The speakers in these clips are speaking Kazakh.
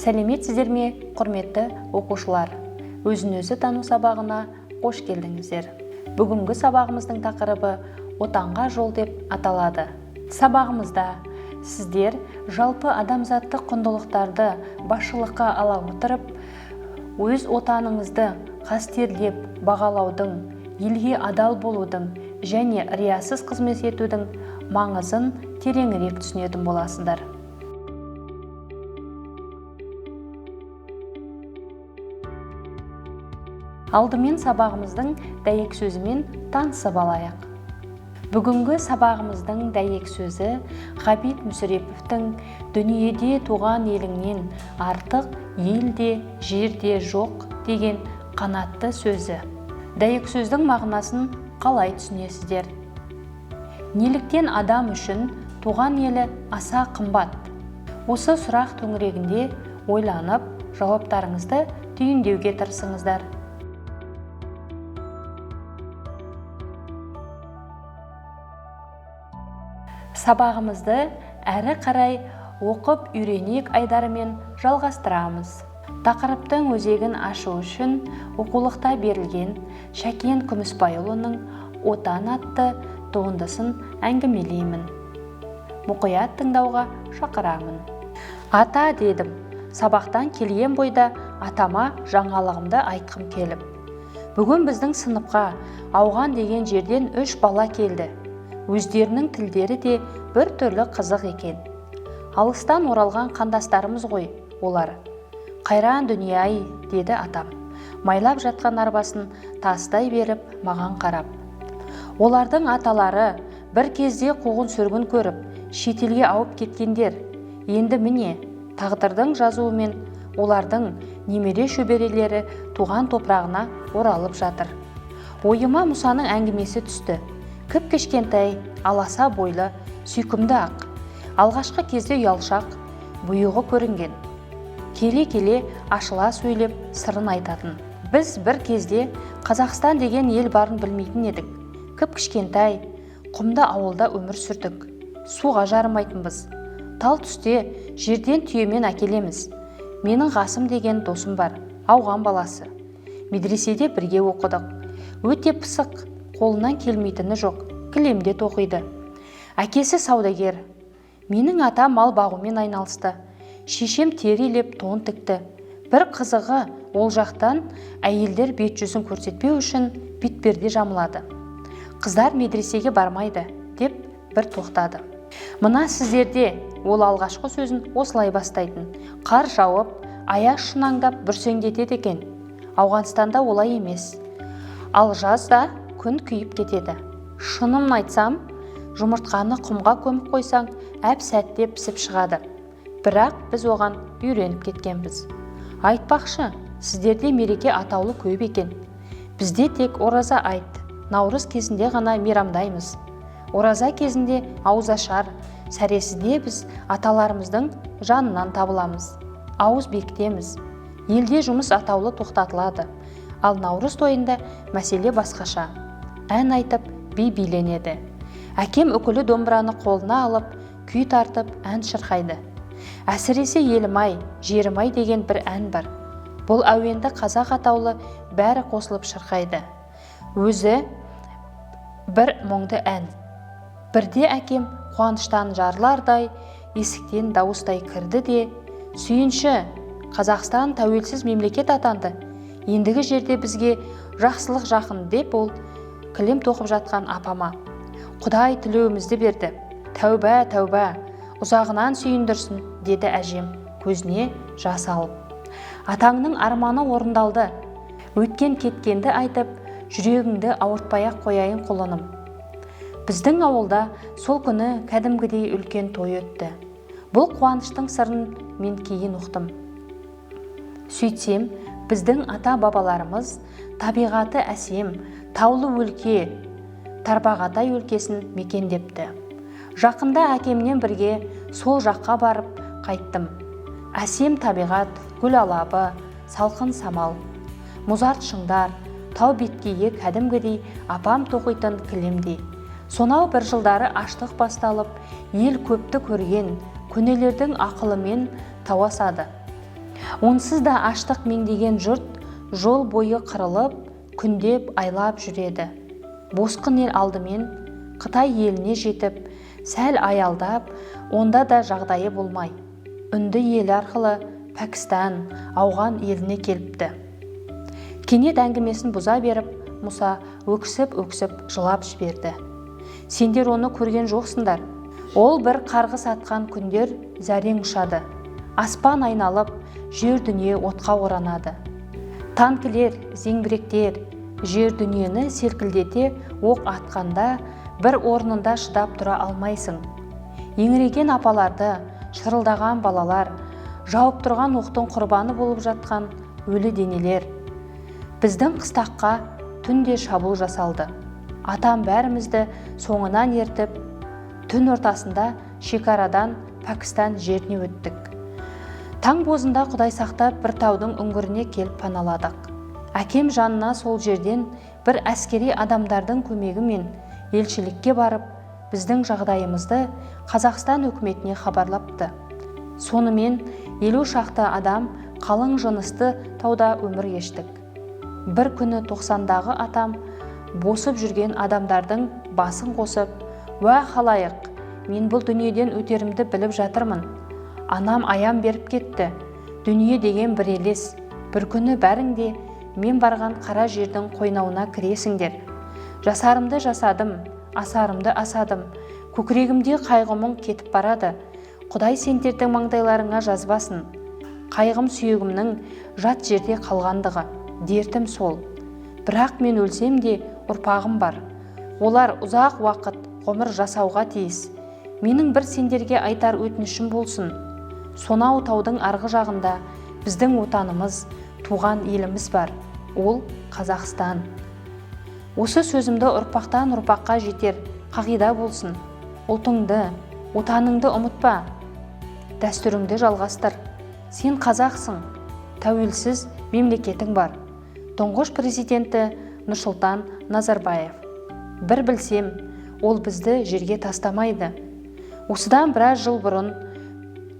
Сәлеметсіздер ме, құрметті оқушылар? Өзін-өзі тану сабағына қош келдіңіздер. Бүгінгі сабағымыздың тақырыбы отанға жол деп аталады. Сабағымызда сіздер жалпы адамзаттық құндылықтарды басшылыққа ала отырып, өз отаныңызды қастерлеп бағалаудың, елге адал болудың және риясыз қызмет етудің маңызын тереңірек түсінетін боласыздар. Алдымен сабағымыздың дәйек сөзімен танысып алайық. Бүгінгі сабағымыздың дәйек сөзі Ғабит Мүсіреповтің «Дүниеде туған еліңнен артық елде, жерде жоқ» деген қанатты сөзі. Дәйек сөздің мағынасын қалай түсінесіздер? Неліктен адам үшін туған елі аса қымбат? Осы сұрақ төңірегінде ойланып, жауаптарыңызды түйіндеуге тырысыңыздар. Сабағымызды әрі қарай оқып үйренек айдарымен жалғастырамыз. Тақырыптың өзегін ашу үшін оқулықта берілген Шәкен Күмісбайұлының «Отан» атты туындысын әңгімелеймін. Мұқият тыңдауға шақырамын. Ата, дедім, сабақтан келген бойда атама жаңалығымды айтқым келіп. Бүгін біздің сыныпқа Ауған деген жерден 3 бала келді. Өздерінің тілдері де бір түрлі қызық екен. Алыстан оралған қандастарымыз ғой олар. Қайран дүние-ай, деді атам. Майлап жатқан арбасын тастай беріп маған қарап. Олардың аталары бір кезде қуғын сүргін көріп, шетелге ауып кеткендер. Енді міне, тағдырдың жазуымен олардың немере шөберелері туған топырағына оралып жатыр. Ойыма Мұсаның әңгімесі түсті. Кіп-кішкентай, аласа бойлы, сүйкімді ақ. Алғашқы кезде ұялшақ, бұйығы көрінген. Келе-келе ашыла сөйлеп сырын айтатын. Біз бір кезде Қазақстан деген ел барын білмейтін едік. Кіп-кішкентай, құмды ауылда өмір сүрдік. Суға жарымайтынбыз. Тал түсте жерден түйемен әкелеміз. Менің Ғасым деген досым бар, Ауған баласы. Медреседе бірге оқыдық. Өте пысық. Қолынан келмейтіні жоқ, кілемде тоқиды. Әкесі саудагер. Менің атам мал бағумен айналысты. Шешем терилеп тон тікті. Бір қызығы ол жақтан әйелдер бет жүзін көрсетпеу үшін бетперде жамылады. Қыздар медресеге бармайды, деп бір тоқтады. Мына сіздерде ол алғашқы сөзін осылай бастайтын. Қар жауып, аяз шұнаңдап бүрсеңдетеді екен. Ауғанстанда олай емес. Ал жазда күн күйіп кетеді. Шынын айтсам, жұмыртқаны құмға көміп қойсаң, әп-сәтте пісіп шығады. Бірақ біз оған үйреніп кеткенбіз. Айтпақшы, сіздерде мереке атаулы көп екен. Бізде тек ораза айт, наурыз кезінде ғана мейрамдаймыз. Ораза кезінде ауызашар, сәресіде біз аталарымыздың жанынан табыламыз. Ауыз бекітеміз. Елде жұмыс атаулы тоқтатылады. Ал наурыз тойында мәселе басқаша. Ән айтып, би биленеді. Әкем үкілі домбыраны қолына алып, күй тартып, ән шырқайды. Әсіресе елім-ай, жерім-ай деген бір ән бар. Бұл әуенді қазақ атаулы бәрі қосылып шырқайды. Өзі бір мұңды ән. Бірде әкем қуаныштан жарлардай, есіктен дауыстай кірді де, сүйінші, Қазақстан тәуелсіз мемлекет атанды. Ендігі жерде бізге жақсылық жақын деп ол кілем тоқып жатқан апама. Құдай тілеуімізді берді. Тәуба, тәуба, ұзағынан сүйіндірсін, деді әжем, көзіне жас алып. Атаңның арманы орындалды. Өткен кеткенді айтып, жүрегіңді ауыртпай-ақ қояйын құлыным. Біздің ауылда сол күні кәдімгідей үлкен той өтті. Бұл қуаныштың сырын мен кейін ұқтым. Сөйтсем, біздің ата-бабаларымыз табиғаты әсем, таулы өлке, Тарбағатай өлкесін мекендепті. Жақында әкемнен бірге сол жаққа барып қайттым. Әсем табиғат, гүл алабы, салқын самал. Мұзарт шыңдар, тау беткейі кәдімгідей апам тоқитын кілемдей. Сонау бір жылдары аштық басталып, ел көпті көрген, көнелердің ақылымен тауасады. Онсыз да аштық меңдеген жұрт жол бойы қырылып, күндеп айлап жүреді. Босқын ел алдымен Қытай еліне жетіп, сәл аялдап, онда да жағдайы болмай, үнді елі арқылы Пәкістан, Ауған еліне келіпті. Кенет әңгімесін бұза беріп, Мұса өксіп жылап жіберді. Сендер оны көрген жоқсыңдар. Ол бір қарғыс атқан күндер зәрең ұшады. Аспан айналып, жер дүние отқа оранады. Танкілер, зеңбіректер, жер дүниені селкілдете оқ атқанда бір орнында шыдап тұра алмайсың. Еңіреген апаларды, шырылдаған балалар, жауып тұрған оқтың құрбаны болып жатқан өлі денелер. Біздің қыстаққа түнде шабуыл жасалды. Атам бәрімізді соңынан ертіп, түн ортасында шекарадан Пәкістан жеріне өттік. Таң бозында Құдай сақтап бір таудың үңгіріне келіп паналадық. Әкем жанына сол жерден бір әскери адамдардың көмегімен елшілікке барып, біздің жағдайымызды Қазақстан үкіметіне хабарлапты. Сонымен 50 шақты адам қалың жынысты тауда өмір кештік. Бір күні 90-дағы атам босып жүрген адамдардың басын қосып, «Уә халайық, мен бұл дүниеден өтерімді біліп жатырмын. Анам аян беріп кетті. Дүние деген бір елес. Бір күні бәрің де мен барған қара жердің қойнауына кіресіңдер. Жасарымды жасадым, асарымды асадым. Көкірегімде қайғымың кетіп барады. Құдай сендердің маңдайларыңа жазбасын. Қайғым сүйегімнің жат жерде қалғандығы. Дертім сол. Бірақ мен өлсем де ұрпағым бар. Олар ұзақ уақыт ғұмыр жасауға тиіс. Менің бір сендерге айтар өтінішім болсын. Сонау таудың арғы жағында біздің отанымыз, туған еліміз бар. Ол Қазақстан. Осы сөзімді ұрпақтан ұрпаққа жетер қағида болсын. Ұлтыңды, отаныңды ұмытпа. Дәстүріңді жалғастыр. Сен қазақсың. Тәуелсіз мемлекетің бар. Тұңғыш президенті Нұрсұлтан Назарбаев. Бір білсем, ол бізді жерге тастамайды. Осыдан біраз жыл бұрын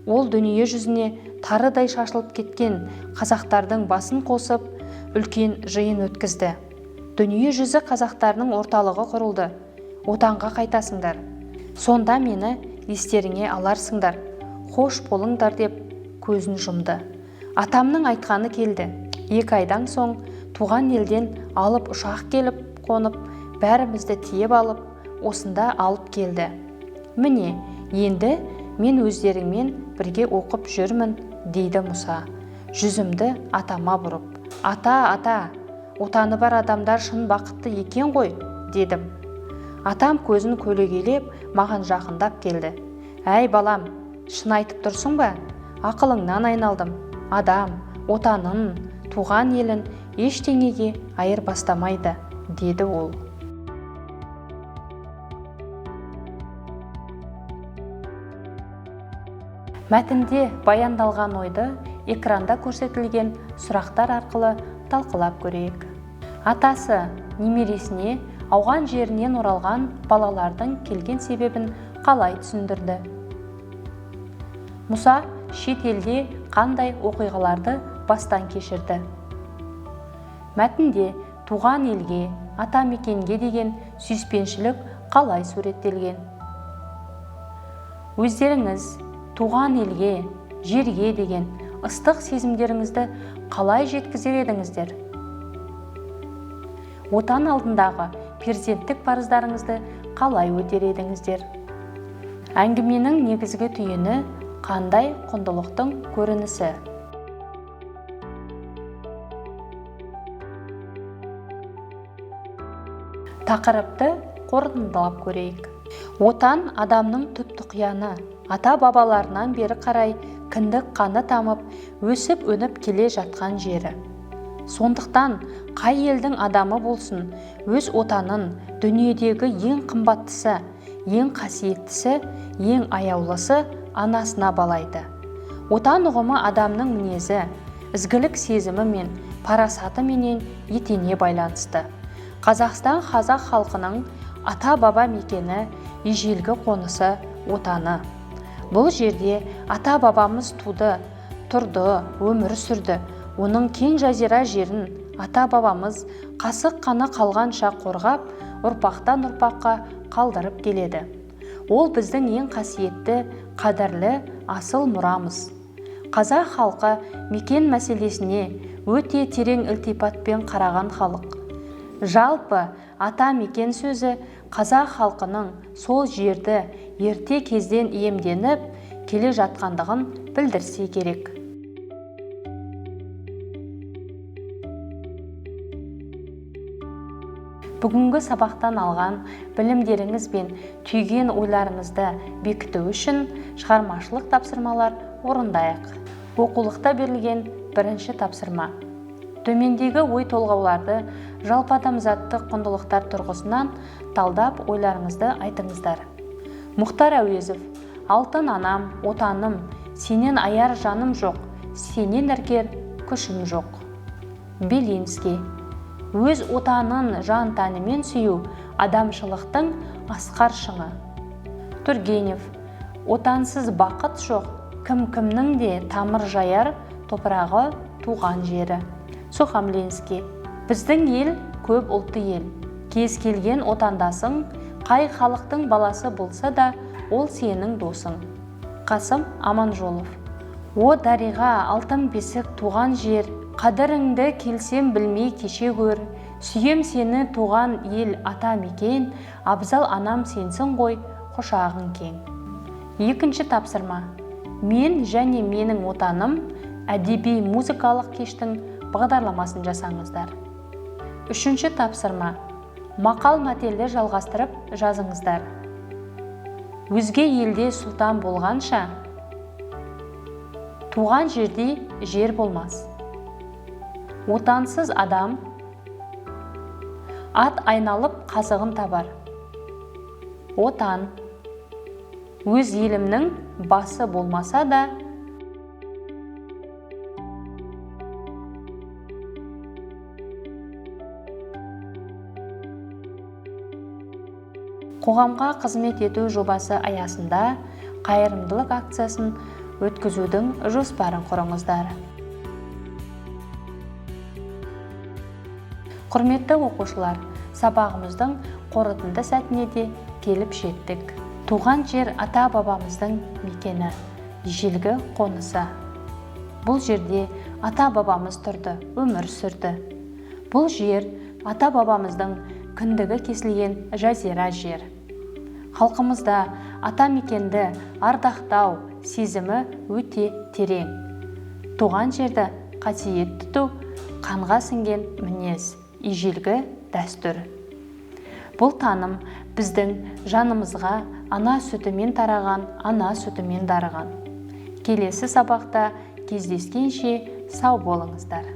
ол дүние жүзіне тарыдай шашылып кеткен қазақтардың басын қосып, үлкен жиын өткізді. Дүние жүзі қазақтарының орталығы құрылды. Отанға қайтасыңдар. Сонда мені естеріңе аларсыңдар. Хош болыңдар деп көзін жұмды. Атамның айтқаны келді. 2 айдан соң туған елден алып ұшақ келіп қонып, бәрімізді тиеп алып, осында алып келді. Міне, енді мен өздеріңмен бірге оқып жүрмін, дейді Мұса. Жүзімді атама бұрып. Ата, отаны бар адамдар шын бақытты екен ғой, дедім. Атам көзін көлегейлеп маған жақындап келді. Әй балам, шын айтып тұрсың ба? Ақылыңнан айналдым. Адам, отанын, туған елін ештеңеге айырбастамайды, деді ол. Мәтінде баяндалған ойды экранда көрсетілген сұрақтар арқылы талқылап көрейік. Атасы немересіне ауған жерінен оралған балалардың келген себебін қалай түсіндірді? Мұса шет елде қандай оқиғаларды бастан кешірді? Мәтінде туған елге, атамекенге деген сүйіспеншілік қалай суреттелген? Өздеріңіз туған елге, жерге деген ыстық сезімдеріңізді қалай жеткізер едіңіздер? Отан алдындағы перзенттік парыздарыңызды қалай өтер едіңіздер? Әңгіменің негізгі түйіні қандай құндылықтың көрінісі? Тақырыпты қорытындылап көрейік. Отан адамның түпті қияны. Ата-бабаларынан бері қарай кіндік қаны тамып, өсіп өніп келе жатқан жері. Сондықтан қай елдің адамы болсын, өз отанын дүниедегі ең қымбаттысы, ең қасиеттісі, ең аяулысы анасына балайды. Отан ұғымы адамның мінезі, ізгілік сезімі мен парасаты менен етене байланысты. Қазақстан қазақ халқының ата-баба мекені, ежелгі қонысы, отаны. Бұл жерде ата-бабамыз туды, тұрды, өмір сүрді. Оның кең жазира жерін ата-бабамыз қасық қаны қалғанша қорғап, ұрпақтан ұрпаққа қалдырып келеді. Ол біздің ең қасиетті, қадірлі асыл мұрамыз. Қазақ халқы мекен мәселесіне өте терең ілтипатпен қараған халық. Жалпы ата мекен сөзі қазақ халқының сол жерді ерте кезден иемденіп келе жатқандығын білдірсе керек. Бүгінгі сабақтан алған білімдеріңіз бен түйген ойларыңызды бекіту үшін шығармашылық тапсырмалар орындайық. Оқулықта берілген бірінші тапсырма. Төмендегі ой толғауларды жалпы адамзаттық құндылықтар тұрғысынан талдап ойларыңызды айтыңыздар. Мұхтар Әуезов: алтын анам, отаным, сенен аяр жаным жоқ, сенен іркер күшім жоқ. Белинский: өз отанын жан тәнімен сүю адамшылықтың асқар шыңы. Тургенев: отансыз бақыт жоқ, кім-кімнің де тамыр жаяр топырағы туған жері. Сухомлинский: біздің ел көп ұлтты ел. Кез келген отандасың, қай халықтың баласы болса да, ол сенің досың. Қасым Аманжолов: о дариға, алтын бесік туған жер, қадіріңді келсем білмей кеше гөр. Сүйем сені туған ел ата мекен, абзал анам сенсің ғой, құшағың кең. Екінші тапсырма. Мен және менің отаным әдеби музыкалық кештің бағдарламасын жасаңыздар. Үшінші тапсырма. Мақал мәтелді жалғастырып жазыңыздар. Өзге елде сұлтан болғанша, туған жерде жер болмас. Отансыз адам ат айналып қазығын табар. Отан өз елімнің басы болмаса да, қоғамға қызмет ету жобасы аясында қайырымдылық акциясын өткізудің жоспарын құрыңыздар. Құрметті оқушылар, сабағымыздың қорытынды сәтіне де келіп жеттік. Туған жер ата-бабамыздың мекені, ежелгі қонысы. Бұл жерде ата-бабамыз тұрды, өмір сүрді. Бұл жер ата-бабамыздың кіндігі кесілген жазира жер. Халқымызда ата мекенді ардақтау сезімі өте терең. Туған жерді қасиет тұту қанға сіңген мінез, ежелгі дәстүр. Бұл таным біздің жанымызға ана сүтімен тараған, ана сүтімен дарыған. Келесі сабақта кездескенше сау болыңыздар.